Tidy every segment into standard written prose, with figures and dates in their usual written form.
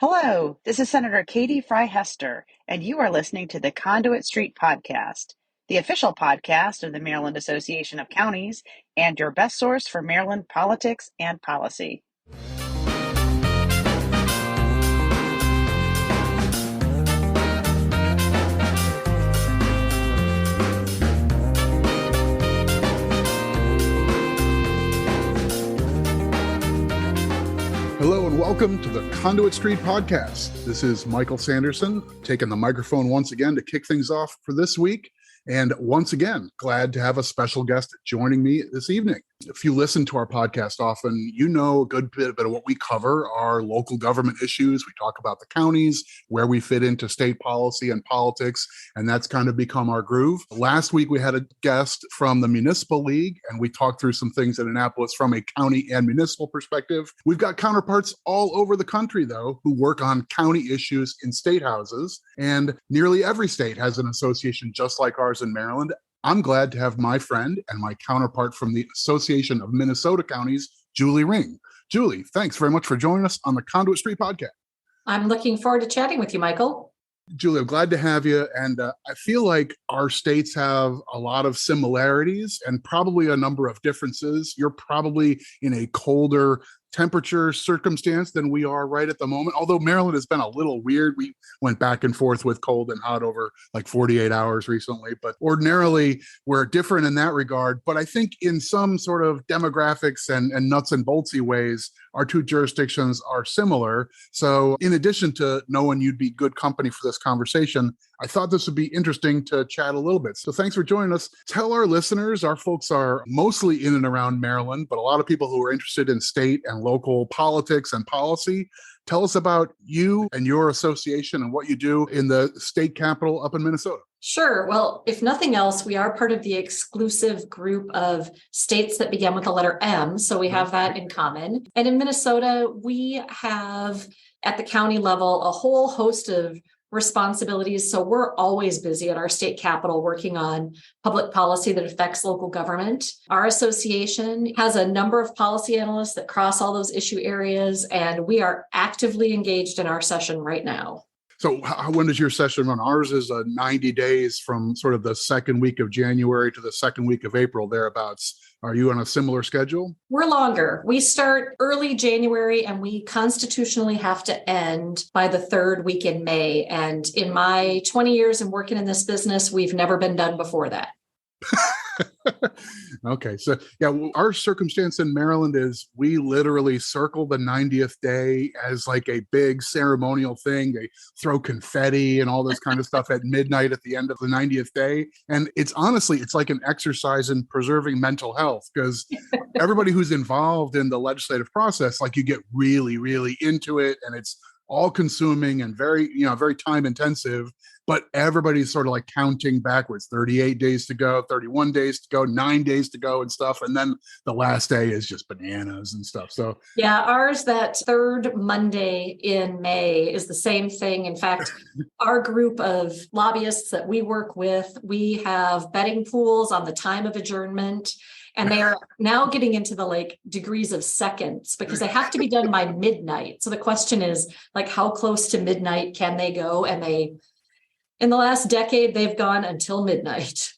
Hello, this is Senator Katie Fry Hester, and you are listening to the Conduit Street Podcast, the official podcast of the Maryland Association of Counties and your best source for Maryland politics and policy. Hello and welcome to the Conduit Street Podcast. This is Michael Sanderson, taking the microphone once again to kick things off for this week. And once again, glad to have a special guest joining me this evening. If you listen to our podcast often, you know a good bit of what we cover are local government issues. We talk about the counties, where we fit into state policy and politics, and that's kind of become our groove. Last week, we had a guest from the Municipal League, and we talked through some things in Annapolis from a county and municipal perspective. We've got counterparts all over the country, though, who work on county issues in state houses, and nearly every state has an association just like ours in Maryland. I'm glad to have my friend and my counterpart from the Association of Minnesota Counties, Julie Ring. Julie, thanks very much for joining us on the Conduit Street Podcast. I'm looking forward to chatting with you, Michael. Julie, I'm glad to have you. And I feel like our states have a lot of similarities and probably a number of differences. You're probably in a colder temperature circumstance than we are right at the moment. Although Maryland has been a little weird. We went back and forth with cold and hot over like 48 hours recently, but ordinarily we're different in that regard. But I think in some sort of demographics and nuts and boltsy ways, our two jurisdictions are similar. So in addition to knowing you'd be good company for this conversation, I thought this would be interesting to chat a little bit. So thanks for joining us. Tell our listeners, our folks are mostly in and around Maryland, but a lot of people who are interested in state and local politics and policy. Tell us about you and your association and what you do in the state capital up in Minnesota. Sure. Well, if nothing else, we are part of the exclusive group of states that begin with the letter M. So we have that in common. And in Minnesota, we have at the county level a whole host of responsibilities. So we're always busy at our state capital working on public policy that affects local government. Our association has a number of policy analysts that cross all those issue areas, and we are actively engaged in our session right now. So when does your session run? Ours is 90 days from sort of the second week of January to the second week of April, thereabouts. Are you on a similar schedule? We're longer. We start early January and we constitutionally have to end by the third week in May. And in my 20 years of working in this business, we've never been done before that. Okay. So yeah, our circumstance in Maryland is we literally circle the 90th day as like a big ceremonial thing. They throw confetti and all this kind of stuff at midnight at the end of the 90th day. And it's honestly, it's like an exercise in preserving mental health because everybody who's involved in the legislative process, like you get really, really into it and it's all consuming and very time intensive, but everybody's sort of like counting backwards, 38 days to go, 31 days to go, 9 days to go and stuff. And then the last day is just bananas and stuff. So yeah, ours, that third Monday in May is the same thing. In fact, our group of lobbyists that we work with, we have betting pools on the time of adjournment. And they are now getting into the like degrees of seconds because they have to be done by midnight. So the question is like, how close to midnight can they go? And in the last decade, they've gone until midnight.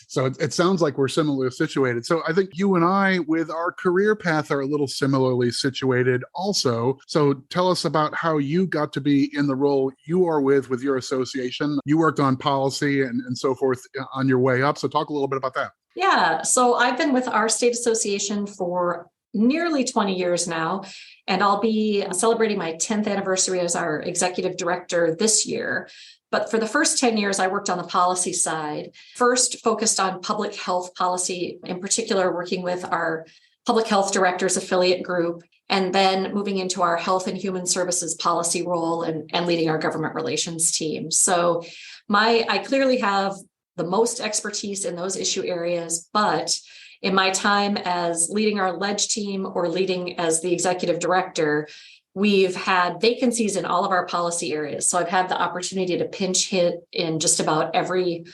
So it sounds like we're similarly situated. So I think you and I, with our career path, are a little similarly situated also. So tell us about how you got to be in the role you are with your association. You worked on policy and so forth on your way up. So talk a little bit about that. Yeah, so I've been with our state association for nearly 20 years now, and I'll be celebrating my 10th anniversary as our executive director this year. But for the first 10 years, I worked on the policy side, first focused on public health policy, in particular, working with our public health directors affiliate group, and then moving into our health and human services policy role and leading our government relations team. So I clearly have the most expertise in those issue areas, but in my time as leading our ledge team or leading as the executive director, we've had vacancies in all of our policy areas. So I've had the opportunity to pinch hit in just about every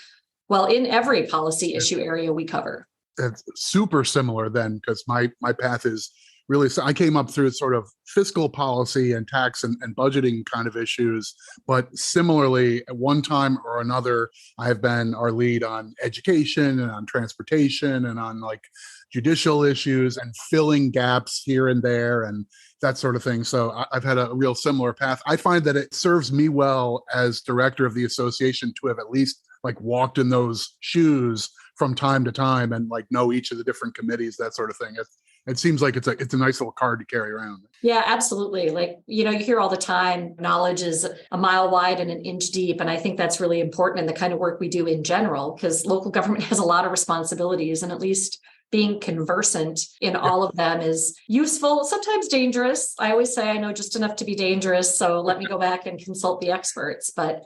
policy issue area we cover. That's super similar then, because my path is really, I came up through sort of fiscal policy and tax and budgeting kind of issues. But similarly, at one time or another, I've been our lead on education and on transportation and on like judicial issues and filling gaps here and there and that sort of thing. So I've had a real similar path. I find that it serves me well as director of the association to have at least like walked in those shoes from time to time and like know each of the different committees, that sort of thing. It seems like it's a nice little card to carry around. Yeah, absolutely. Like, you hear all the time, knowledge is a mile wide and an inch deep. And I think that's really important in the kind of work we do in general, because local government has a lot of responsibilities, and at least being conversant in all of them is useful, sometimes dangerous. I always say I know just enough to be dangerous, so let me go back and consult the experts. But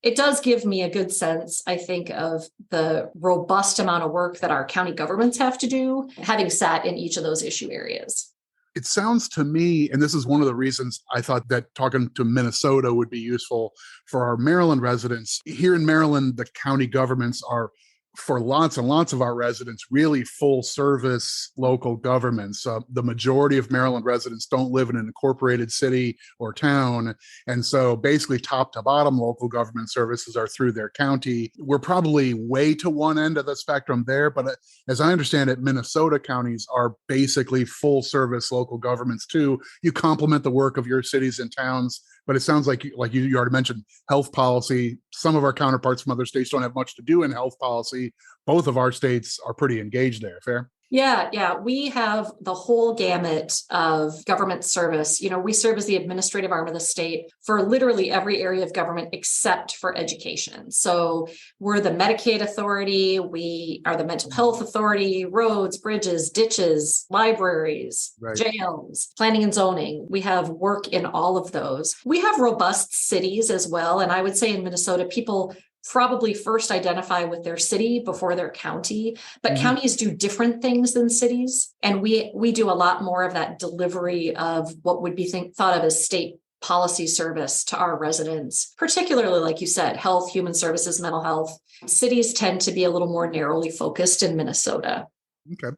it does give me a good sense, I think, of the robust amount of work that our county governments have to do, having sat in each of those issue areas. It sounds to me, and this is one of the reasons I thought that talking to Minnesota would be useful for our Maryland residents. Here in Maryland, the county governments are, for lots and lots of our residents, really full service local governments. The majority of Maryland residents don't live in an incorporated city or town. And so basically top to bottom local government services are through their county. We're probably way to one end of the spectrum there. But as I understand it, Minnesota counties are basically full service local governments too. You complement the work of your cities and towns. But it sounds like you already mentioned health policy. Some of our counterparts from other states don't have much to do in health policy. Both of our states are pretty engaged there. Fair? Yeah. We have the whole gamut of government service. We serve as the administrative arm of the state for literally every area of government except for education. So we're the Medicaid authority. We are the mental health authority, roads, bridges, ditches, libraries, Right. jails, planning and zoning. We have work in all of those. We have robust cities as well. And I would say in Minnesota, people probably first identify with their city before their county, but counties do different things than cities. And we do a lot more of that delivery of what would be thought of as state policy service to our residents, particularly, like you said, health, human services, mental health. Cities tend to be a little more narrowly focused in Minnesota. Okay.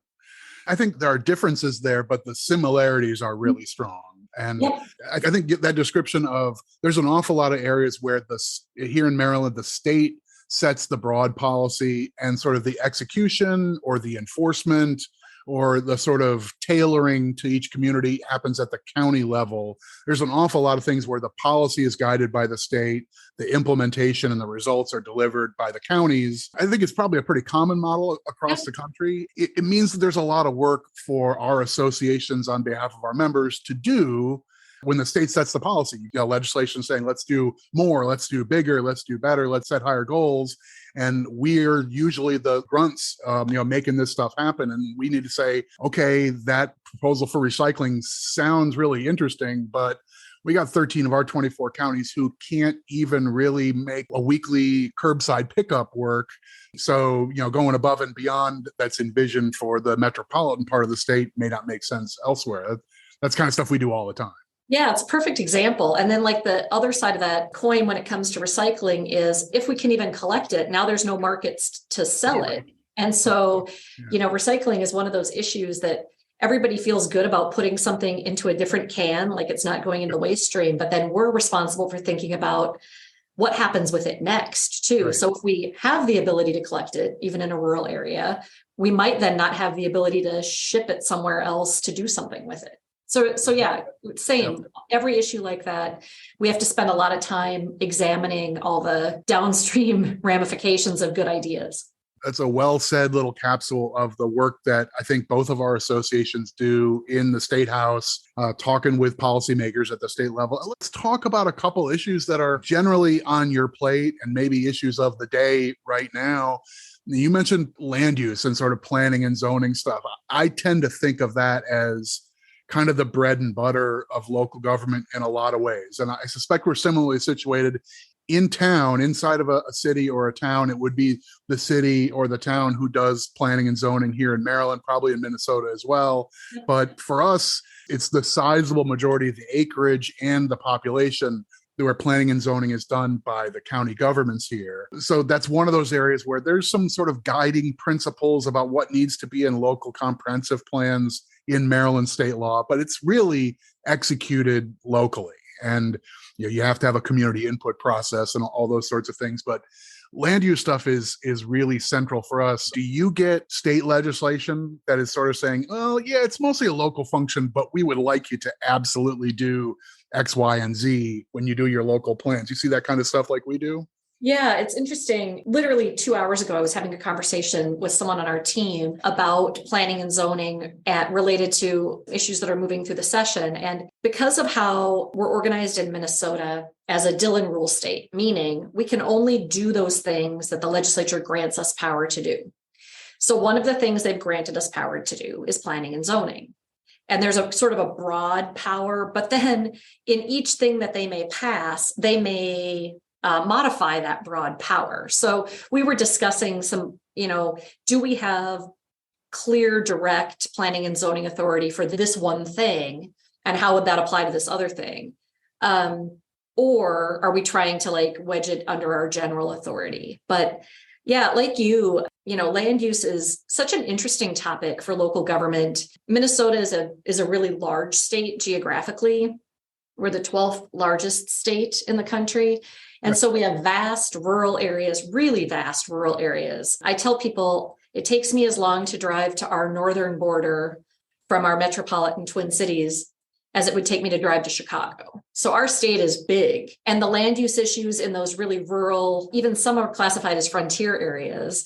I think there are differences there, but the similarities are really strong. And Yep. I think that description of there's an awful lot of areas where here in Maryland, the state sets the broad policy and sort of the execution or the enforcement or the sort of tailoring to each community happens at the county level. There's an awful lot of things where the policy is guided by the state, the implementation and the results are delivered by the counties. I think it's probably a pretty common model across the country. It means that there's a lot of work for our associations on behalf of our members to do when the state sets the policy. Legislation saying, let's do more, let's do bigger, let's do better, let's set higher goals. And we're usually the grunts, making this stuff happen. And we need to say, okay, that proposal for recycling sounds really interesting, but we got 13 of our 24 counties who can't even really make a weekly curbside pickup work. So, going above and beyond that's envisioned for the metropolitan part of the state may not make sense elsewhere. That's kind of stuff we do all the time. Yeah, it's a perfect example. And then like the other side of that coin when it comes to recycling is if we can even collect it, now there's no markets to sell it. And so, recycling is one of those issues that everybody feels good about putting something into a different can, like it's not going in the waste stream, but then we're responsible for thinking about what happens with it next too. Right. So if we have the ability to collect it, even in a rural area, we might then not have the ability to ship it somewhere else to do something with it. So yeah, same. Every issue like that, we have to spend a lot of time examining all the downstream ramifications of good ideas. That's a well-said little capsule of the work that I think both of our associations do in the State House, talking with policymakers at the state level. Let's talk about a couple issues that are generally on your plate and maybe issues of the day right now. You mentioned land use and sort of planning and zoning stuff. I tend to think of that as kind of the bread and butter of local government in a lot of ways. And I suspect we're similarly situated in town, inside of a city or a town. It would be the city or the town who does planning and zoning here in Maryland, probably in Minnesota as well. But for us, it's the sizable majority of the acreage and the population where planning and zoning is done by the county governments here. So that's one of those areas where there's some sort of guiding principles about what needs to be in local comprehensive plans in Maryland state law, but it's really executed locally. And you have to have a community input process and all those sorts of things. But land use stuff is really central for us. Do you get state legislation that is sort of saying, well, yeah, it's mostly a local function, but we would like you to absolutely do X, Y, and Z when you do your local plans? You see that kind of stuff like we do? Yeah, it's interesting. Literally 2 hours ago, I was having a conversation with someone on our team about planning and zoning related to issues that are moving through the session. And because of how we're organized in Minnesota as a Dillon rule state, meaning we can only do those things that the legislature grants us power to do. So one of the things they've granted us power to do is planning and zoning. And there's a sort of a broad power, but then in each thing that they may pass, they may modify that broad power. So we were discussing some, do we have clear, direct planning and zoning authority for this one thing? And how would that apply to this other thing? Or are we trying to wedge it under our general authority? But yeah, like land use is such an interesting topic for local government. Minnesota is a really large state geographically. We're the 12th largest state in the country. And so we have vast rural areas, really vast rural areas. I tell people it takes me as long to drive to our northern border from our metropolitan Twin Cities as it would take me to drive to Chicago. So our state is big. And the land use issues in those really rural, even some are classified as frontier areas,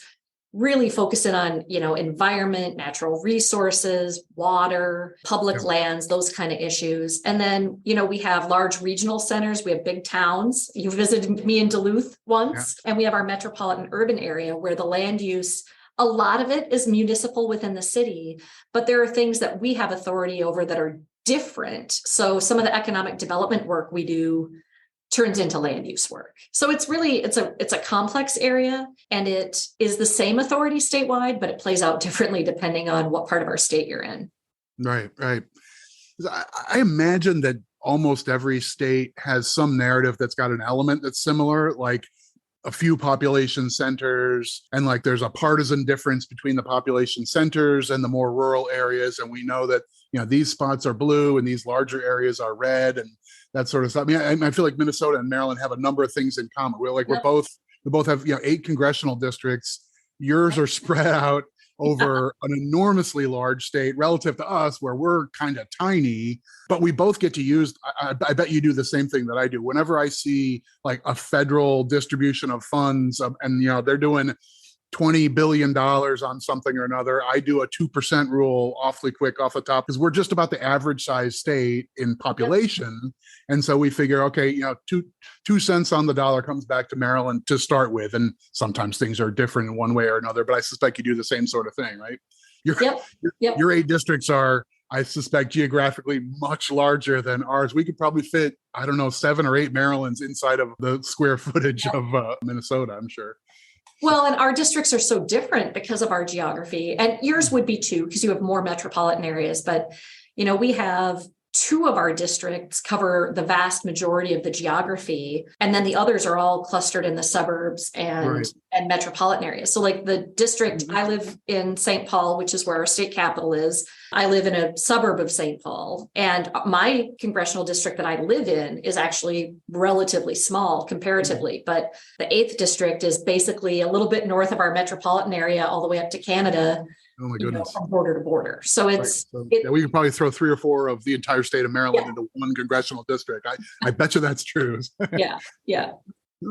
really focusing on, environment, natural resources, water, public lands, those kind of issues. And then, we have large regional centers. We have big towns. You visited me in Duluth once, and we have our metropolitan urban area where the land use, a lot of it is municipal within the city, but there are things that we have authority over that are different. So some of the economic development work we do turns into land use work. So it's a complex area, and it is the same authority statewide, but it plays out differently depending on what part of our state you're in. Right. I imagine that almost every state has some narrative that's got an element that's similar, like a few population centers, and there's a partisan difference between the population centers and the more rural areas. And we know that, these spots are blue and these larger areas are red and that sort of stuff. I feel like Minnesota and Maryland have a number of things in common. We both have 8 congressional districts. Yours are spread out over an enormously large state relative to us, where we're kind of tiny, but we both get to use, I bet you do the same thing that I do. Whenever I see a federal distribution of funds and they're doing $20 billion on something or another, I do a 2% rule awfully quick off the top, because we're just about the average size state in population. And so we figure, okay, 2 cents on the dollar comes back to Maryland to start with. And sometimes things are different in one way or another, but I suspect you do the same sort of thing, right? Your 8 districts are, I suspect, geographically much larger than ours. We could probably fit, 7 or 8 Marylands inside of the square footage of Minnesota, I'm sure. Well, and our districts are so different because of our geography, and yours would be too, because you have more metropolitan areas. But, we have 2 of our districts cover the vast majority of the geography. And then the others are all clustered in the suburbs and metropolitan areas. So the district, I live in St. Paul, which is where our state capital is. I live in a suburb of St. Paul, and my congressional district that I live in is actually relatively small comparatively. But the 8th district is basically a little bit north of our metropolitan area, all the way up to Canada. Oh my goodness. From border to border. So we can probably throw 3 or 4 of the entire state of Maryland into one congressional district. I bet you that's true. Yeah.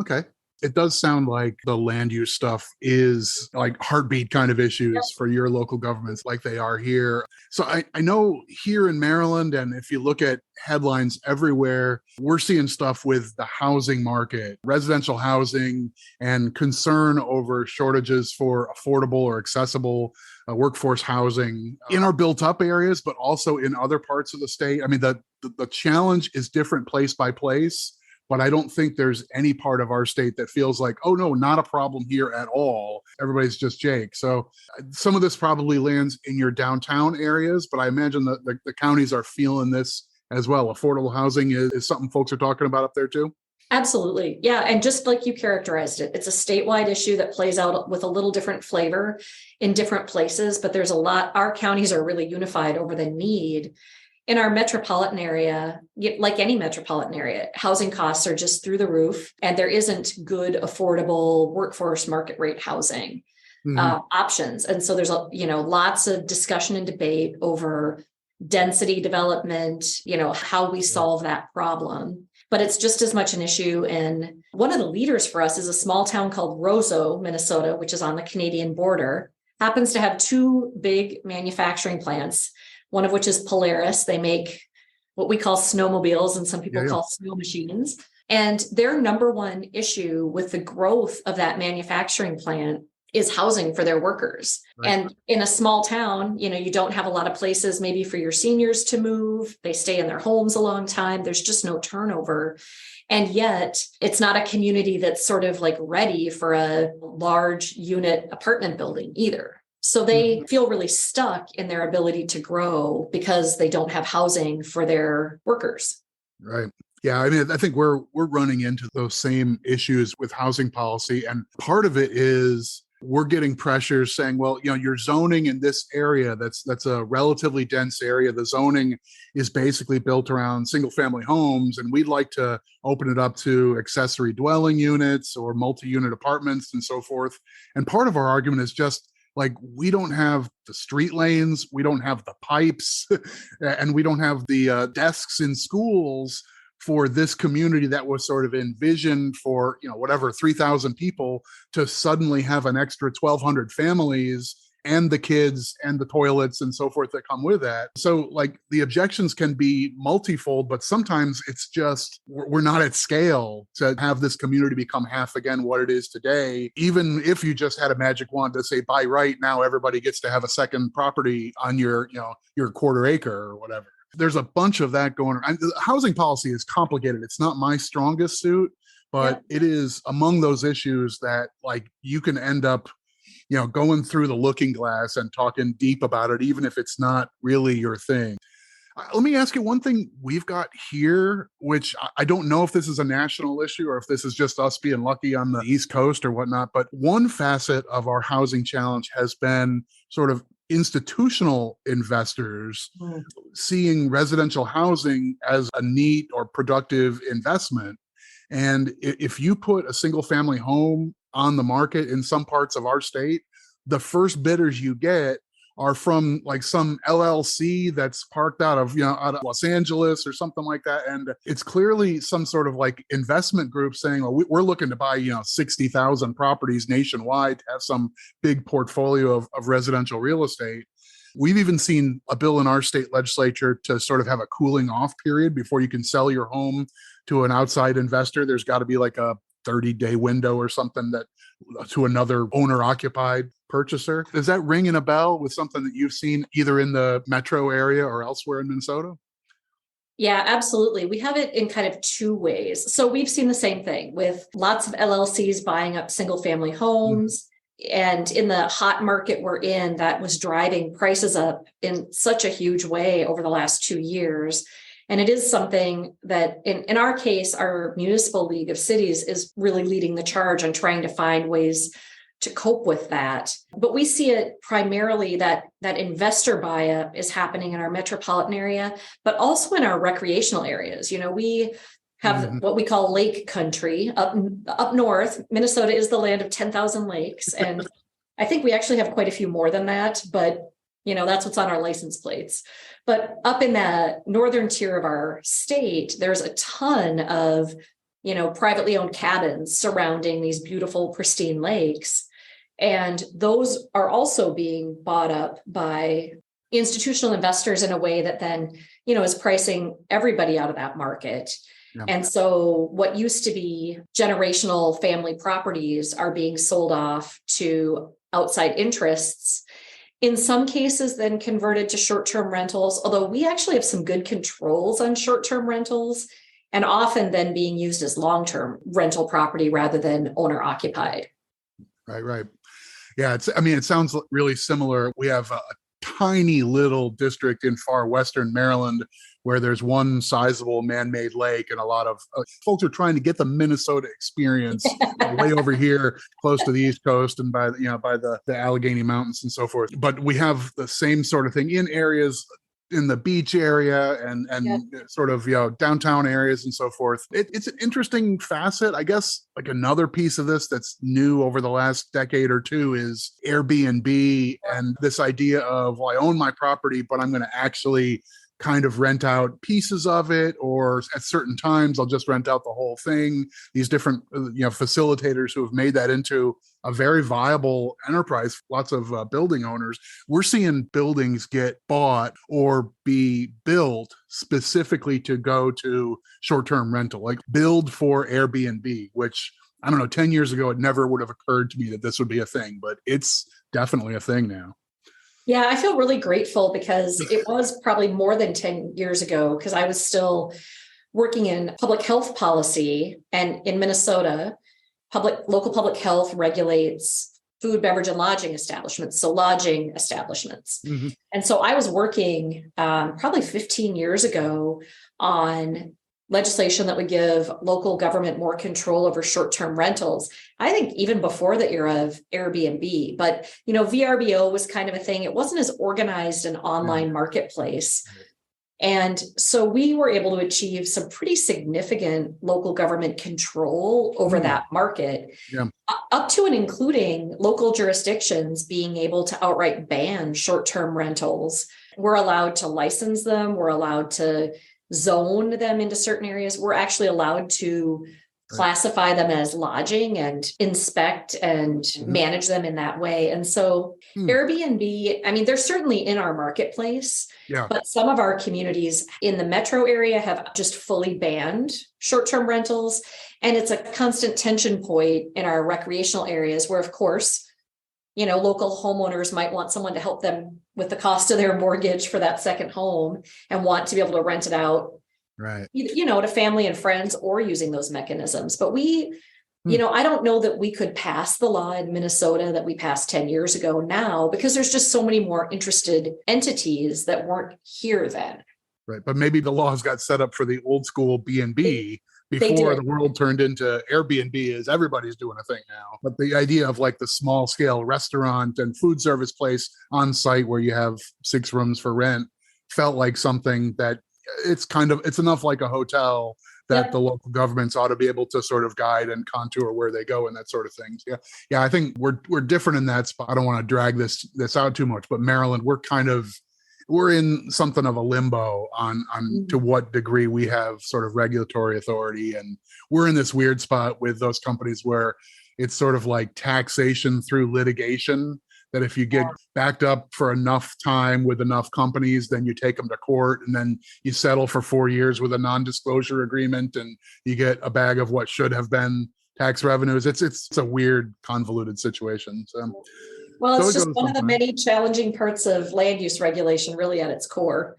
Okay. It does sound like the land use stuff is heartbeat kind of issues for your local governments, like they are here. So I know here in Maryland, and if you look at headlines everywhere, we're seeing stuff with the housing market, residential housing, and concern over shortages for affordable or accessible workforce housing in our built up areas, but also in other parts of the state. I mean, the challenge is different place by place. But I don't think there's any part of our state that feels like, oh, no, not a problem here at all. Everybody's just Jake. So some of this probably lands in your downtown areas, but I imagine that the counties are feeling this as well. Affordable housing is something folks are talking about up there too. Absolutely. Yeah. And just like you characterized it, it's a statewide issue that plays out with a little different flavor in different places, but there's a lot, our counties are really unified over the need. In our metropolitan area, like any metropolitan area, housing costs are just through the roof, and there isn't good, affordable workforce market rate housing options. And so there's lots of discussion and debate over density development, how we solve that problem. But it's just as much an issue. And one of the leaders for us is a small town called Roseau, Minnesota, which is on the Canadian border, happens to have two big manufacturing plants, one of which is Polaris. They make what we call snowmobiles, and some people call snow machines. And their number one issue with the growth of that manufacturing plant is housing for their workers. Right. And in a small town, you don't have a lot of places maybe for your seniors to move. They stay in their homes a long time. There's just no turnover. And yet it's not a community that's sort of like ready for a large unit apartment building either. So they feel really stuck in their ability to grow because they don't have housing for their workers. Right. Yeah, I mean, I think we're running into those same issues with housing policy. And part of it is we're getting pressures saying, well, you're zoning in this area that's a relatively dense area. The zoning is basically built around single family homes, and we'd like to open it up to accessory dwelling units or multi-unit apartments and so forth. And part of our argument is just like, we don't have the street lanes, we don't have the pipes, and we don't have the desks in schools for this community that was sort of envisioned for, 3,000 people to suddenly have an extra 1,200 families and the kids and the toilets and so forth that come with that. So like the objections can be multifold, but sometimes it's just, we're not at scale to have this community become half again what it is today. Even if you just had a magic wand to say, by right now, everybody gets to have a second property on your quarter acre or whatever. There's a bunch of that going on. Housing policy is complicated. It's not my strongest suit, but it is among those issues that like you can end up, going through the looking glass and talking deep about it, even if it's not really your thing. Let me ask you one thing we've got here, which I don't know if this is a national issue or if this is just us being lucky on the East Coast or whatnot, but one facet of our housing challenge has been sort of institutional investors seeing residential housing as a neat or productive investment. And if you put a single family home on the market in some parts of our state, the first bidders you get are from like some LLC that's parked out of Los Angeles or something like that. And it's clearly some sort of like investment group saying, well, we're looking to buy, 60,000 properties nationwide to have some big portfolio of residential real estate. We've even seen a bill in our state legislature to sort of have a cooling off period before you can sell your home to an outside investor. There's got to be like a 30-day window or something that to another owner-occupied purchaser. Is that ringing a bell with something that you've seen either in the metro area or elsewhere in Minnesota? Yeah, absolutely. We have it in kind of two ways. So we've seen the same thing with lots of LLCs buying up single family homes. And in the hot market we're in, that was driving prices up in such a huge way over the last 2 years. And it is something that in our case, our municipal league of cities is really leading the charge on trying to find ways to cope with that. But we see it primarily that investor buy-up is happening in our metropolitan area, but also in our recreational areas. We have what we call lake country up north. Minnesota is the land of 10,000 lakes. And I think we actually have quite a few more than that, but that's what's on our license plates. But up in the northern tier of our state, there's a ton of, privately owned cabins surrounding these beautiful, pristine lakes. And those are also being bought up by institutional investors in a way that then, is pricing everybody out of that market. Yeah. And so what used to be generational family properties are being sold off to outside interests. In some cases, then converted to short-term rentals, although we actually have some good controls on short-term rentals, and often then being used as long-term rental property rather than owner-occupied. Right. Yeah, it sounds really similar. We have a tiny little district in far western Maryland where there's one sizable man-made lake and a lot of folks are trying to get the Minnesota experience way over here close to the East Coast and by the Allegheny Mountains and so forth. But we have the same sort of thing in areas in the beach area and sort of, downtown areas and so forth. It's an interesting facet. I guess like another piece of this that's new over the last decade or two is Airbnb and this idea of, well, I own my property, but I'm going to actually kind of rent out pieces of it, or at certain times I'll just rent out the whole thing. These different facilitators who have made that into a very viable enterprise. Lots of building owners. We're seeing buildings get bought or be built specifically to go to short-term rental, like build for Airbnb, which I don't know, 10 years ago, it never would have occurred to me that this would be a thing, but it's definitely a thing now. Yeah, I feel really grateful because it was probably more than 10 years ago because I was still working in public health policy. And in Minnesota, local public health regulates food, beverage, and lodging establishments. So lodging establishments. Mm-hmm. And so I was working probably 15 years ago on legislation that would give local government more control over short-term rentals. I think even before the era of Airbnb, but VRBO was kind of a thing. It wasn't as organized an online marketplace. And so we were able to achieve some pretty significant local government control over that market, up to and including local jurisdictions being able to outright ban short-term rentals. We're allowed to license them. We're allowed to zone them into certain areas. We're actually allowed to classify them as lodging and inspect and manage them in that way. And so Airbnb, I mean, they're certainly in our marketplace, but some of our communities in the metro area have just fully banned short-term rentals. And it's a constant tension point in our recreational areas where, of course, local homeowners might want someone to help them with the cost of their mortgage for that second home and want to be able to rent it out, to family and friends or using those mechanisms. But we, I don't know that we could pass the law in Minnesota that we passed 10 years ago now, because there's just so many more interested entities that weren't here then. Right. But maybe the laws got set up for the old school B&B before the world turned into Airbnb is everybody's doing a thing now. But the idea of like the small scale restaurant and food service place on site where you have 6 rooms for rent felt like something that it's enough like a hotel that the local governments ought to be able to sort of guide and contour where they go and that sort of thing. Yeah. I think we're different in that spot. I don't want to drag this out too much, but Maryland, we're in something of a limbo on to what degree we have sort of regulatory authority. And we're in this weird spot with those companies where it's sort of like taxation through litigation, that if you get backed up for enough time with enough companies, then you take them to court and then you settle for 4 years with a non-disclosure agreement and you get a bag of what should have been tax revenues. It's a weird, convoluted situation. So. Well, it's just one of the many challenging parts of land use regulation, really at its core.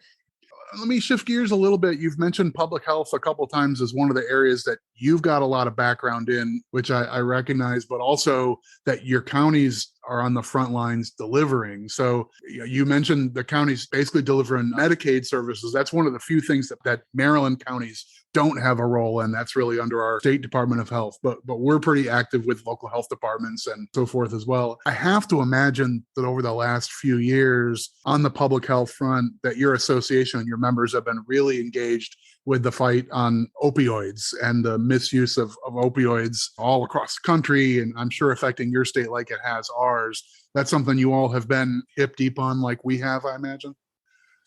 Let me shift gears a little bit. You've mentioned public health a couple of times as one of the areas that you've got a lot of background in, which I recognize, but also that your counties are on the front lines delivering. So you mentioned the counties basically delivering Medicaid services. That's one of the few things that Maryland counties don't have a role in. That's really under our state Department of Health, but we're pretty active with local health departments and so forth as well. I have to imagine that over the last few years on the public health front, that your association and your members have been really engaged with the fight on opioids and the misuse of opioids all across the country, and I'm sure affecting your state like it has ours. That's something you all have been hip deep on like we have, I imagine.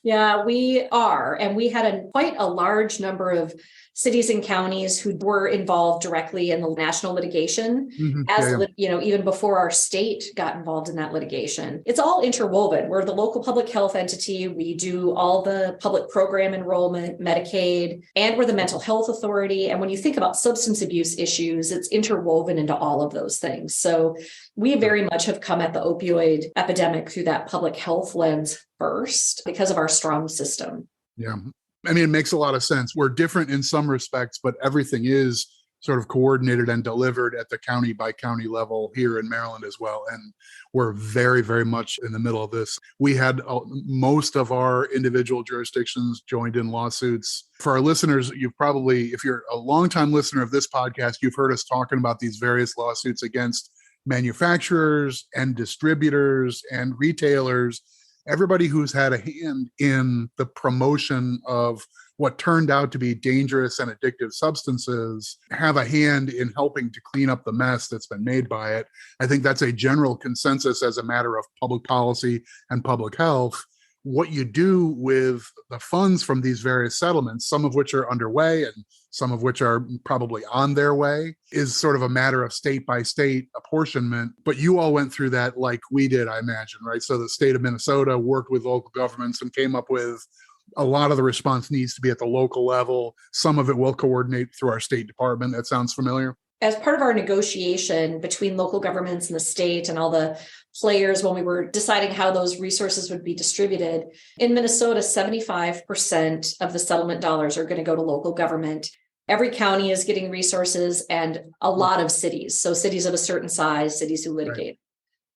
Yeah, we are. And we had quite a large number of cities and counties who were involved directly in the national litigation, even before our state got involved in that litigation. It's all interwoven. We're the local public health entity. We do all the public program enrollment, Medicaid, and we're the mental health authority. And when you think about substance abuse issues, it's interwoven into all of those things. So we very much have come at the opioid epidemic through that public health lens first because of our strong system. Yeah. I mean, it makes a lot of sense. We're different in some respects, but everything is sort of coordinated and delivered at the county by county level here in Maryland as well. And we're very, very much in the middle of this. We had most of our individual jurisdictions joined in lawsuits. For our listeners, you've probably, if you're a longtime listener of this podcast, you've heard us talking about these various lawsuits against manufacturers and distributors and retailers, everybody who's had a hand in the promotion of what turned out to be dangerous and addictive substances, have a hand in helping to clean up the mess that's been made by it. I think that's a general consensus as a matter of public policy and public health. What you do with the funds from these various settlements, some of which are underway and some of which are probably on their way, is sort of a matter of state by state apportionment. But you all went through that like we did, I imagine, right? So the state of Minnesota worked with local governments and came up with a lot of the response needs to be at the local level. Some of it will coordinate through our state department. That sounds familiar. As part of our negotiation between local governments and the state and all the players, when we were deciding how those resources would be distributed, in Minnesota, 75% of the settlement dollars are going to go to local government. Every county is getting resources and a lot of cities. So cities of a certain size, cities who litigate. Right.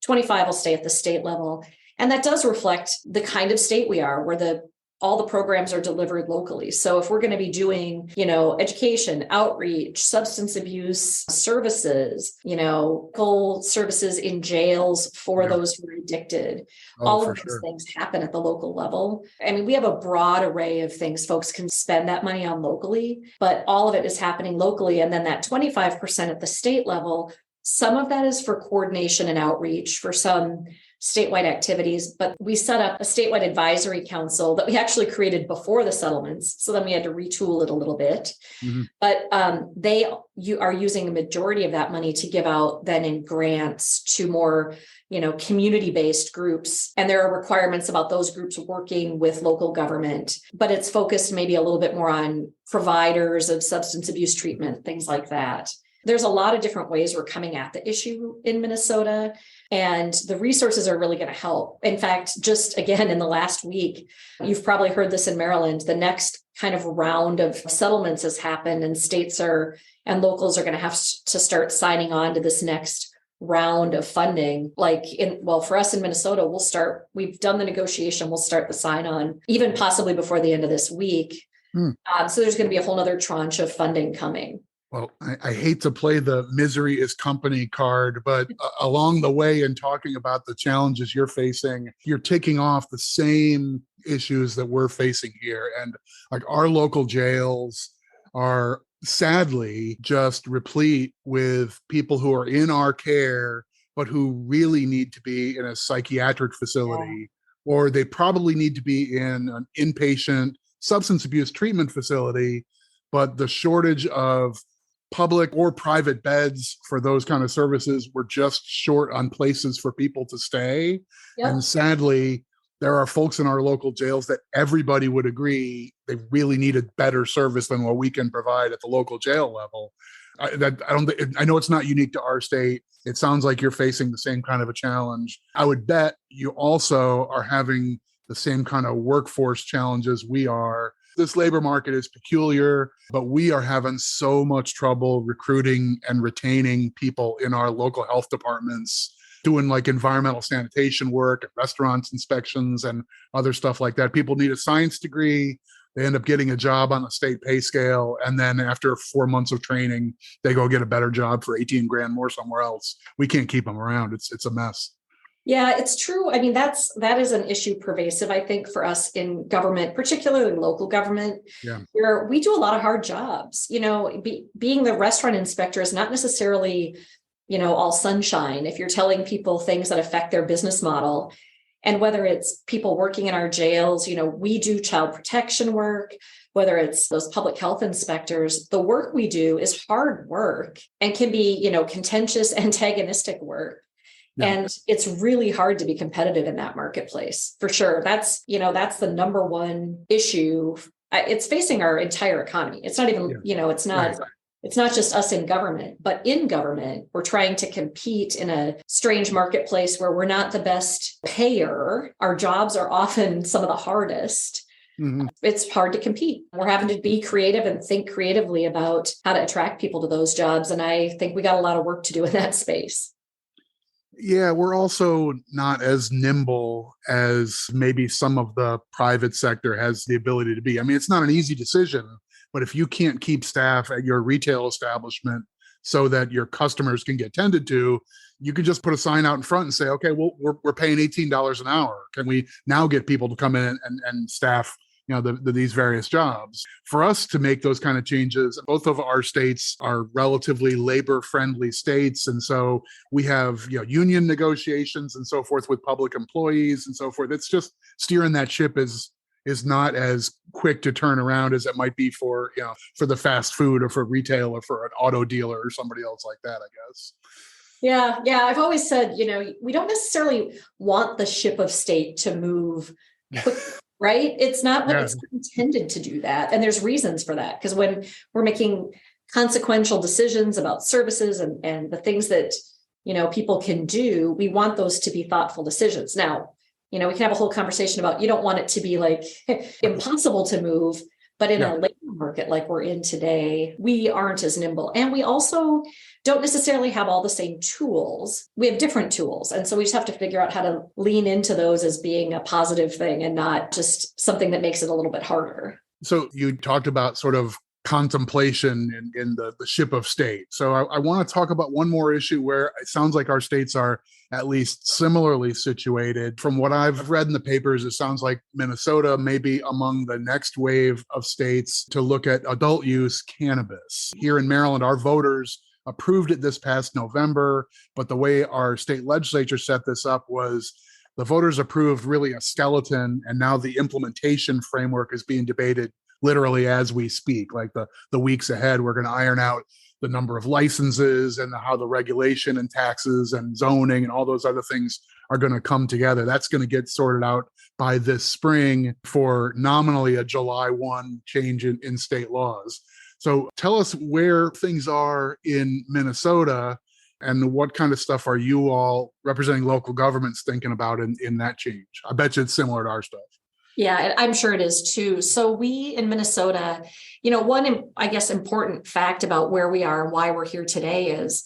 25 will stay at the state level. And that does reflect the kind of state we are, where all the programs are delivered locally. So if we're going to be doing, education, outreach, substance abuse services, local services in jails for those who are addicted, all of these things happen at the local level. I mean, we have a broad array of things folks can spend that money on locally, but all of it is happening locally. And then that 25% at the state level, some of that is for coordination and outreach for some statewide activities, but we set up a statewide advisory council that we actually created before the settlements. So then we had to retool it a little bit. Mm-hmm. But you are using a majority of that money to give out then in grants to more, community-based groups. And there are requirements about those groups working with local government, but it's focused maybe a little bit more on providers of substance abuse treatment, things like that. There's a lot of different ways we're coming at the issue in Minnesota, and the resources are really going to help. In fact, just again, in the last week, you've probably heard this in Maryland, the next kind of round of settlements has happened, and states and locals are going to have to start signing on to this next round of funding. For us in Minnesota, we've done the negotiation, we'll start the sign on even possibly before the end of this week. So there's going to be a whole nother tranche of funding coming. Well, I hate to play the misery is company card, but along the way in talking about the challenges you're facing, you're ticking off the same issues that we're facing here. And like our local jails are sadly just replete with people who are in our care, but who really need to be in a psychiatric facility, or they probably need to be in an inpatient substance abuse treatment facility, but the shortage of public or private beds for those kind of services were just short on places for people to stay. Yep. And sadly, there are folks in our local jails that everybody would agree they really needed better service than what we can provide at the local jail level. I know it's not unique to our state. It sounds like you're facing the same kind of a challenge. I would bet you also are having the same kind of workforce challenges we are. This labor market is peculiar, but we are having so much trouble recruiting and retaining people in our local health departments, doing like environmental sanitation work, restaurants inspections, and other stuff like that. People need a science degree. They end up getting a job on a state pay scale. And then after 4 months of training, they go get a better job for 18 grand more somewhere else. We can't keep them around. It's a mess. Yeah, it's true. I mean, that is an issue pervasive, I think, for us in government, particularly local government, where we do a lot of hard jobs. Being the restaurant inspector is not necessarily, all sunshine. If you're telling people things that affect their business model, and whether it's people working in our jails, we do child protection work, whether it's those public health inspectors, the work we do is hard work and can be, contentious, antagonistic work. Yeah. And it's really hard to be competitive in that marketplace, for sure. That's the number one issue. It's facing our entire economy. It's not even, it's not just us in government, but in government, we're trying to compete in a strange marketplace where we're not the best payer. Our jobs are often some of the hardest. Mhm. It's hard to compete. We're having to be creative and think creatively about how to attract people to those jobs. And I think we got a lot of work to do in that space. Yeah, we're also not as nimble as maybe some of the private sector has the ability to be. I mean, it's not an easy decision, but if you can't keep staff at your retail establishment so that your customers can get tended to, you can just put a sign out in front and say, okay, well, we're paying $18 an hour. Can we now get people to come in and staff these various jobs? For us to make those kind of changes, both of our states are relatively labor-friendly states, and so we have union negotiations and so forth with public employees and so forth. It's just steering that ship is not as quick to turn around as it might be for the fast food or for retail or for an auto dealer or somebody else like that, I guess. Yeah. I've always said, we don't necessarily want the ship of state to move quickly. Right? It's not what it's intended to do that. And there's reasons for that. Because when we're making consequential decisions about services and the things that, people can do, we want those to be thoughtful decisions. Now, we can have a whole conversation about, you don't want it to be like impossible to move, but in a labor market like we're in today, we aren't as nimble. And we also don't necessarily have all the same tools. We have different tools. And so we just have to figure out how to lean into those as being a positive thing and not just something that makes it a little bit harder. So you talked about sort of contemplation in the ship of state. So I want to talk about one more issue where it sounds like our states are at least similarly situated. From what I've read in the papers, it sounds like Minnesota may be among the next wave of states to look at adult use cannabis. Here in Maryland, our voters approved it this past November, but the way our state legislature set this up was the voters approved really a skeleton, and now the implementation framework is being debated literally as we speak. Like the weeks ahead, we're going to iron out the number of licenses and how the regulation and taxes and zoning and all those other things are going to come together. That's going to get sorted out by this spring for nominally a July 1 change in state laws. So tell us where things are in Minnesota and what kind of stuff are you all representing local governments thinking about in that change? I bet you it's similar to our stuff. Yeah, I'm sure it is too. So we in Minnesota, one, I guess, important fact about where we are and why we're here today is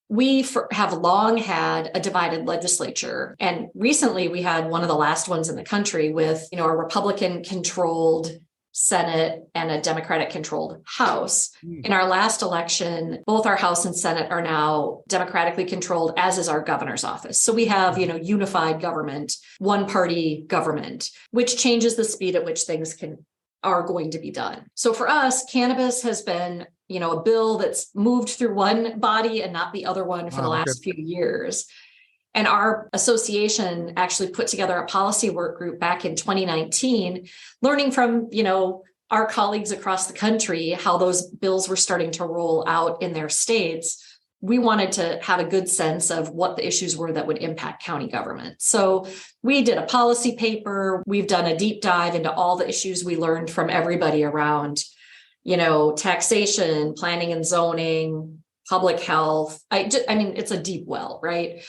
we have long had a divided legislature. And recently we had one of the last ones in the country with, a Republican-controlled Senate and a Democratic-controlled House. In our last election, both our House and Senate are now democratically controlled, as is our governor's office. So we have, unified government, one-party government, which changes the speed at which things are going to be done. So for us, cannabis has been, a bill that's moved through one body and not the other one for the last few years. And our association actually put together a policy work group back in 2019, learning from, our colleagues across the country, how those bills were starting to roll out in their states. We wanted to have a good sense of what the issues were that would impact county government. So we did a policy paper. We've done a deep dive into all the issues we learned from everybody around, taxation, planning and zoning, public health. It's a deep well, right?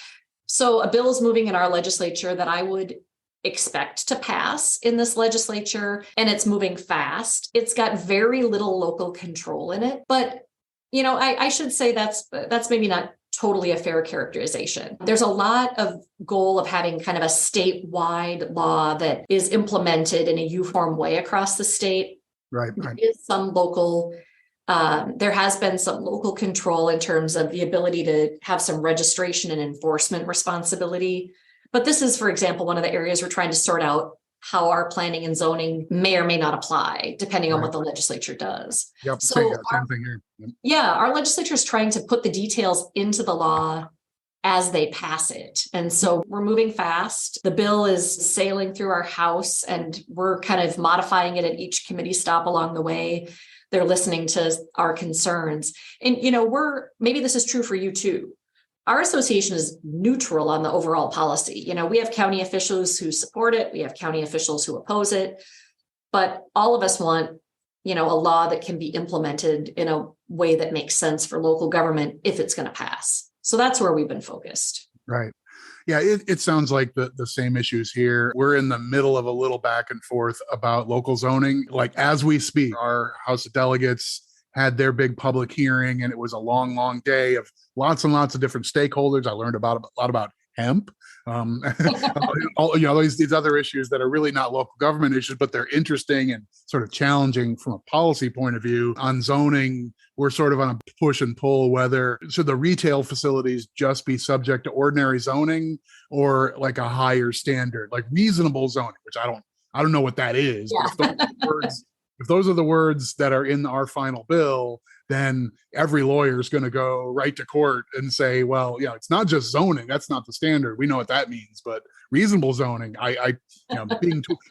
So a bill is moving in our legislature that I would expect to pass in this legislature, and it's moving fast. It's got very little local control in it, but I should say that's maybe not totally a fair characterization. There's a lot of goal of having kind of a statewide law that is implemented in a uniform way across the state. Right. There is some local there has been some local control in terms of the ability to have some registration and enforcement responsibility. But this is, for example, one of the areas we're trying to sort out how our planning and zoning may or may not apply, depending on what the legislature does. Yep. So same thing here. Yep. Yeah, our legislature is trying to put the details into the law as they pass it. And so we're moving fast. The bill is sailing through our House, and we're kind of modifying it at each committee stop along the way. They're listening to our concerns. And, maybe this is true for you too. Our association is neutral on the overall policy. We have county officials who support it. We have county officials who oppose it. But all of us want, a law that can be implemented in a way that makes sense for local government if it's going to pass. So that's where we've been focused. Right. Yeah, it sounds like the same issues here. We're in the middle of a little back and forth about local zoning. Like as we speak, our House of Delegates had their big public hearing, and it was a long, long day of lots and lots of different stakeholders. I learned a lot about hemp, these other issues that are really not local government issues, but they're interesting and sort of challenging from a policy point of view. On zoning, we're sort of on a push and pull whether should the retail facilities just be subject to ordinary zoning or like a higher standard, like reasonable zoning, which I don't know what that is. Yeah. But if those are the words that are in our final bill, then every lawyer is going to go right to court and say, well, it's not just zoning. That's not the standard. We know what that means. But reasonable zoning,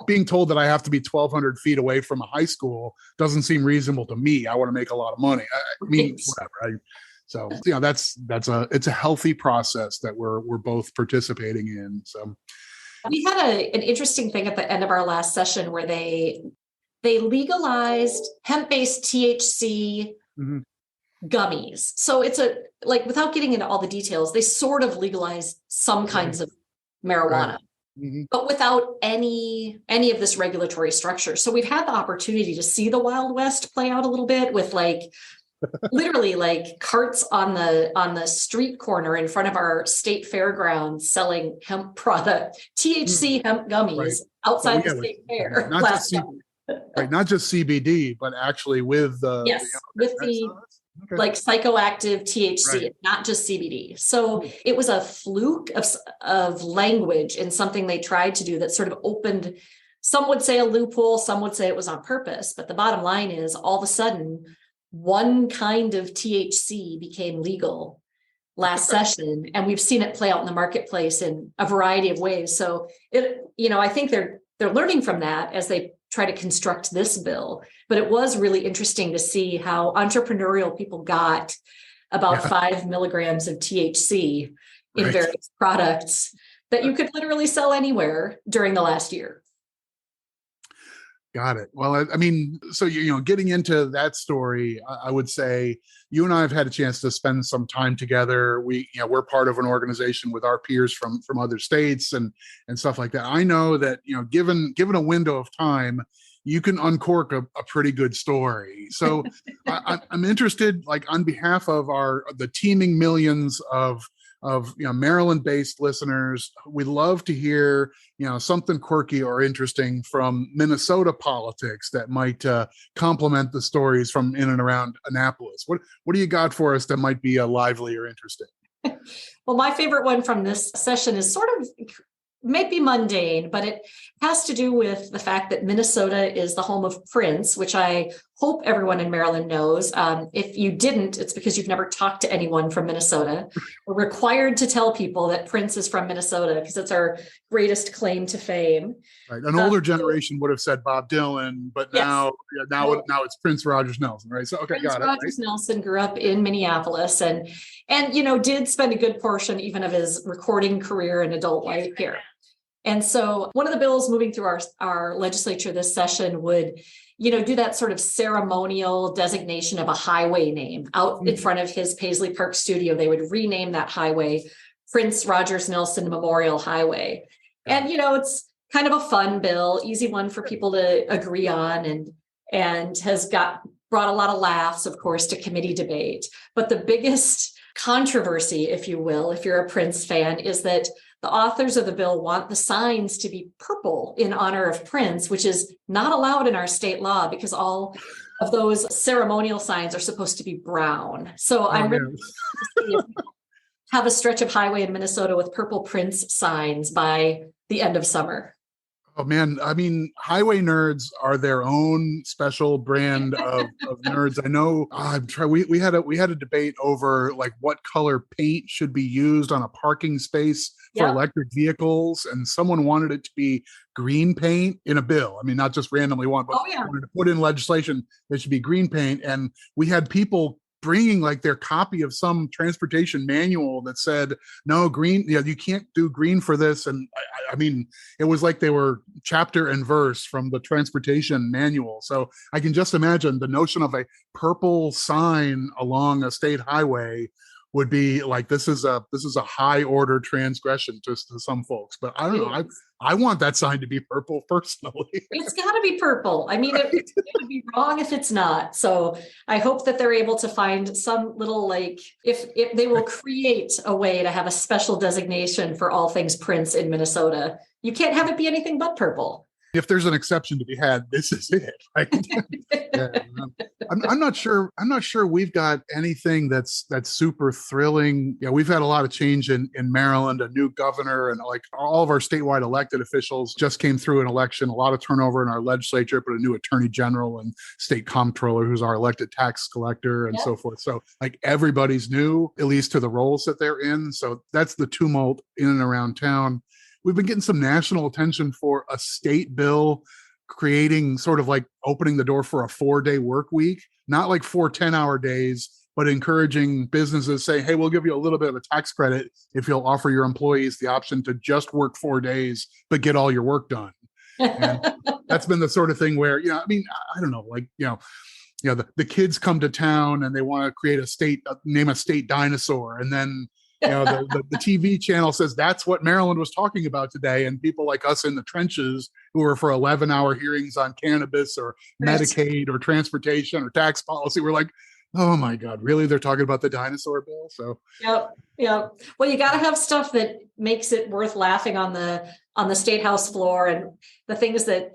being told that I have to be 1,200 feet away from a high school doesn't seem reasonable to me. I want to make a lot of money. I mean, whatever. So, it's a healthy process that we're both participating in. So we had an interesting thing at the end of our last session where they legalized hemp-based THC gummies. So it's without getting into all the details, they sort of legalized some kinds of marijuana, but without any of this regulatory structure. So we've had the opportunity to see the Wild West play out a little bit with literally carts on the street corner in front of our state fairgrounds selling hemp product, THC hemp gummies outside the state fair. Not just CBD, but actually with the psychoactive THC, not just CBD. So it was a fluke of language in something they tried to do that sort of opened, some would say a loophole, some would say it was on purpose. But the bottom line is all of a sudden, one kind of THC became legal last session, and we've seen it play out in the marketplace in a variety of ways. So I think they're learning from that as they try to construct this bill. But it was really interesting to see how entrepreneurial people got about 5 milligrams of THC in various products that you could literally sell anywhere during the last year. Got it. Well, I mean, so, getting into that story, I would say you and I have had a chance to spend some time together. We're part of an organization with our peers from other states and stuff like that. I know that, given a window of time, you can uncork a pretty good story. So I'm interested, on behalf of the teeming millions of Maryland-based listeners, we'd love to hear something quirky or interesting from Minnesota politics that might complement the stories from in and around Annapolis. What do you got for us that might be lively or interesting? Well, my favorite one from this session is sort of might be mundane, but it has to do with the fact that Minnesota is the home of Prince, which I hope everyone in Maryland knows. If you didn't, it's because you've never talked to anyone from Minnesota. We're required to tell people that Prince is from Minnesota because it's our greatest claim to fame. Right. An older generation would have said Bob Dylan, but now it's Prince Rogers Nelson, right? So okay, got it. Rogers Nelson grew up in Minneapolis and did spend a good portion even of his recording career and adult life here. And so one of the bills moving through our legislature this session would, do that sort of ceremonial designation of a highway name out in front of his Paisley Park studio. They would rename that highway Prince Rogers Nelson Memorial Highway. And, it's kind of a fun bill, easy one for people to agree on and has brought a lot of laughs, of course, to committee debate. But the biggest controversy, if you will, if you're a Prince fan, is that the authors of the bill want the signs to be purple in honor of Prince, which is not allowed in our state law because all of those ceremonial signs are supposed to be brown. So I'm really to have a stretch of highway in Minnesota with purple Prince signs by the end of summer. Oh man, I mean, highway nerds are their own special brand of nerds. I know. We had a debate over what color paint should be used on a parking space for electric vehicles, and someone wanted it to be green paint in a bill. I mean, not just randomly one, but wanted to put in legislation that should be green paint. And we had people bringing their copy of some transportation manual that said, no, green, you can't do green for this. And I mean, it was like they were chapter and verse from the transportation manual. So I can just imagine the notion of a purple sign along a state highway would be like, this is a high order transgression to some folks. But I don't know. I want that sign to be purple personally. It's got to be purple. I mean, it would be wrong if it's not. So I hope that they're able to find some little, like, if they will create a way to have a special designation for all things Prince in Minnesota. You can't have it be anything but purple. If there's an exception to be had, this is it. Right? Yeah, I'm not sure. I'm not sure we've got anything that's super thrilling. Yeah, we've had a lot of change in Maryland, a new governor, and like all of our statewide elected officials just came through an election. A lot of turnover in our legislature, but a new attorney general and state comptroller, who's our elected tax collector, and so forth. So like everybody's new, at least to the roles that they're in. So that's the tumult in and around town. We've been getting some national attention for a state bill creating sort of like opening the door for a 4-day work week, not like 4 10-hour days, but encouraging businesses say, hey, we'll give you a little bit of a tax credit if you'll offer your employees the option to just work 4 days, but get all your work done. And that's been the sort of thing where, I mean, I don't know, like, the kids come to town and they want to create name a state dinosaur. And then the TV channel says that's what Maryland was talking about today. And people like us in the trenches who are for 11-hour hearings on cannabis or Medicaid or transportation or tax policy, we're like, oh my God, really? They're talking about the dinosaur bill? So Yep. Well, you got to have stuff that makes it worth laughing on the state house floor, and the things that,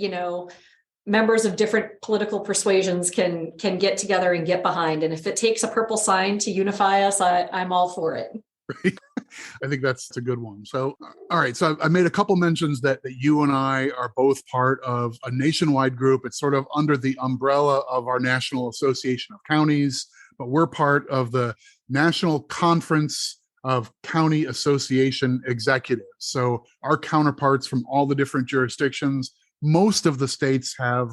members of different political persuasions can get together and get behind. And if it takes a purple sign to unify us, I'm all for it. Right. I think that's a good one. So, all right. So I made a couple mentions that you and I are both part of a nationwide group. It's sort of under the umbrella of our National Association of Counties, but we're part of the National Conference of County Association Executives. So our counterparts from all the different jurisdictions, most of the states have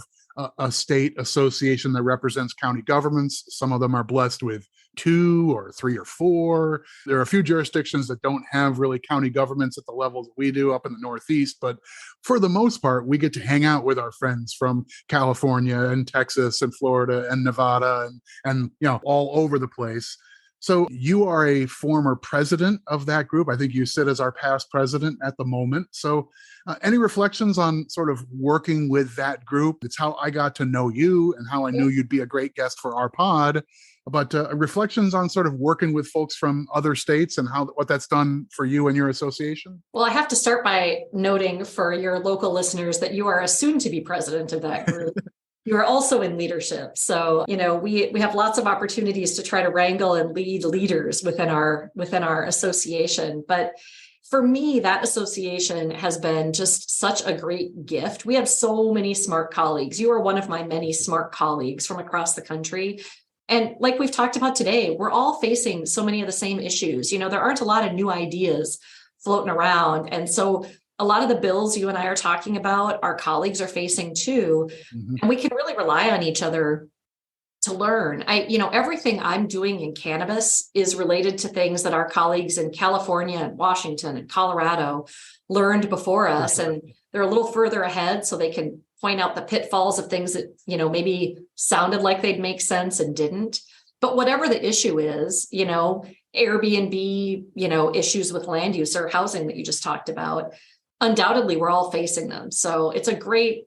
a state association that represents county governments. Some of them are blessed with 2 or 3 or 4. There are a few jurisdictions that don't have really county governments at the level that we do up in the Northeast, but for the most part, we get to hang out with our friends from California and Texas and Florida and Nevada and all over the place. So you are a former president of that group. I think you sit as our past president at the moment. So any reflections on sort of working with that group? It's how I got to know you and how I knew you'd be a great guest for our pod. But reflections on sort of working with folks from other states and what that's done for you and your association? Well, I have to start by noting for your local listeners that you are a soon-to-be president of that group. You are also in leadership. So, we have lots of opportunities to try to wrangle and lead leaders within our association. But for me, that association has been just such a great gift. We have so many smart colleagues. You are one of my many smart colleagues from across the country. And like we've talked about today, we're all facing so many of the same issues. There aren't a lot of new ideas floating around. And so a lot of the bills you and I are talking about, our colleagues are facing too. Mm-hmm. And we can really rely on each other to learn. Everything I'm doing in cannabis is related to things that our colleagues in California and Washington and Colorado learned before us. And they're a little further ahead, so they can point out the pitfalls of things that, maybe sounded like they'd make sense and didn't. But whatever the issue is, Airbnb, issues with land use or housing that you just talked about, undoubtedly we're all facing them. So it's a great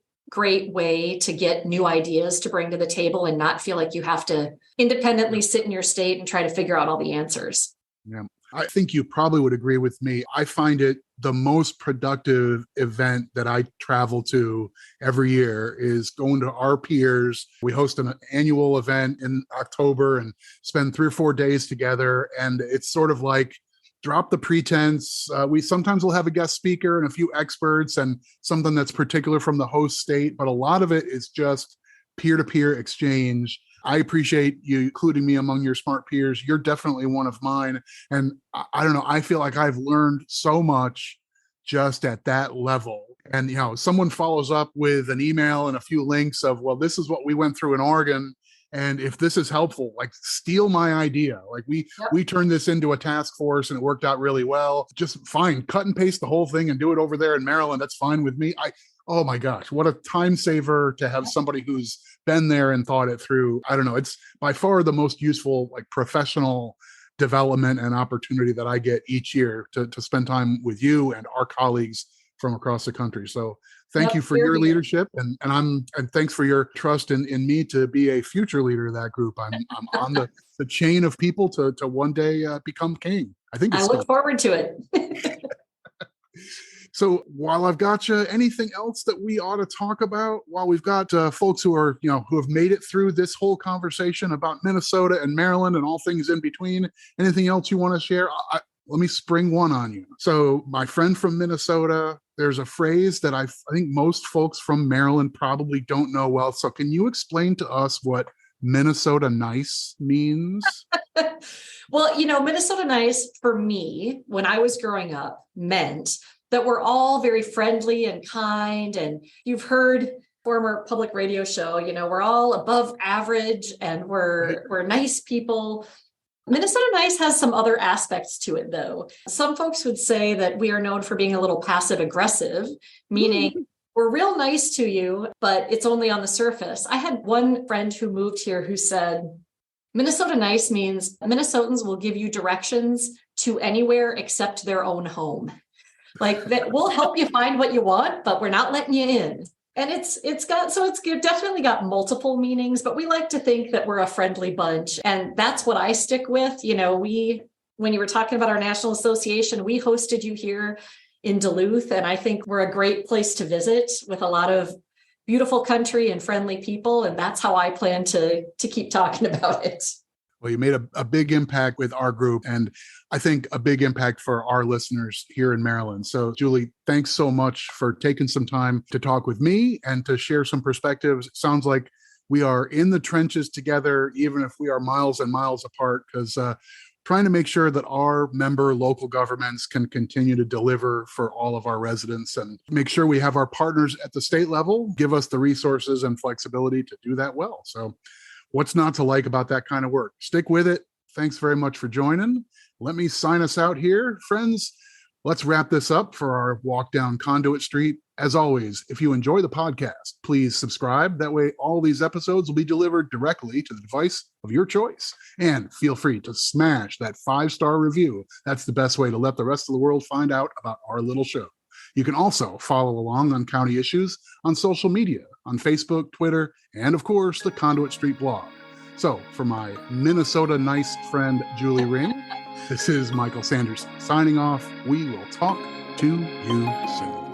way to get new ideas to bring to the table and not feel like you have to independently sit in your state and try to figure out all the answers. Yeah. I think you probably would agree with me. I find it the most productive event that I travel to every year is going to our peers. We host an annual event in October and spend 3 or 4 days together. And it's sort of like drop the pretense. We sometimes will have a guest speaker and a few experts and something that's particular from the host state, but a lot of it is just peer-to-peer exchange. I appreciate you including me among your smart peers. You're definitely one of mine. And I don't know, I feel like I've learned so much just at that level. And, someone follows up with an email and a few links of, well, this is what we went through in Oregon. And if this is helpful, like steal my idea. Like we turned this into a task force and it worked out really well. Just fine, cut and paste the whole thing and do it over there in Maryland. That's fine with me. Oh my gosh, what a time saver to have somebody who's been there and thought it through. I don't know. It's by far the most useful, like professional development and opportunity that I get each year to spend time with you and our colleagues from across the country. So thank you for your leadership, and thanks for your trust in me to be a future leader of that group. I'm on the chain of people to one day become king. I look forward to it. So while I've got you, anything else that we ought to talk about while we've got folks who are, who have made it through this whole conversation about Minnesota and Maryland and all things in between? Anything else you want to share? Let me spring one on you. So my friend from Minnesota, there's a phrase that I think most folks from Maryland probably don't know well. So can you explain to us what Minnesota nice means? Well, Minnesota nice for me, when I was growing up, meant that we're all very friendly and kind. And you've heard former public radio show, we're all above average and we're nice people. Minnesota nice has some other aspects to it, though. Some folks would say that we are known for being a little passive aggressive, meaning we're real nice to you, but it's only on the surface. I had one friend who moved here who said, Minnesota nice means Minnesotans will give you directions to anywhere except their own home. Like that, we'll help you find what you want, but we're not letting you in. And it's definitely got multiple meanings, but we like to think that we're a friendly bunch. And that's what I stick with. When you were talking about our national association, we hosted you here in Duluth. And I think we're a great place to visit with a lot of beautiful country and friendly people. And that's how I plan to keep talking about it. Well, you made a big impact with our group, and I think a big impact for our listeners here in Maryland. So, Julie, thanks so much for taking some time to talk with me and to share some perspectives. It sounds like we are in the trenches together, even if we are miles and miles apart, because trying to make sure that our member local governments can continue to deliver for all of our residents and make sure we have our partners at the state level give us the resources and flexibility to do that well. So what's not to like about that kind of work? Stick with it. Thanks very much for joining. Let me sign us out here, friends. Let's wrap this up for our walk down Conduit Street. As always, if you enjoy the podcast, please subscribe. That way, all these episodes will be delivered directly to the device of your choice. And feel free to smash that 5-star review. That's the best way to let the rest of the world find out about our little show. You can also follow along on county issues on social media, on Facebook, Twitter, and of course, the Conduit Street blog. So for my Minnesota nice friend, Julie Ring, this is Michael Sanderson signing off. We will talk to you soon.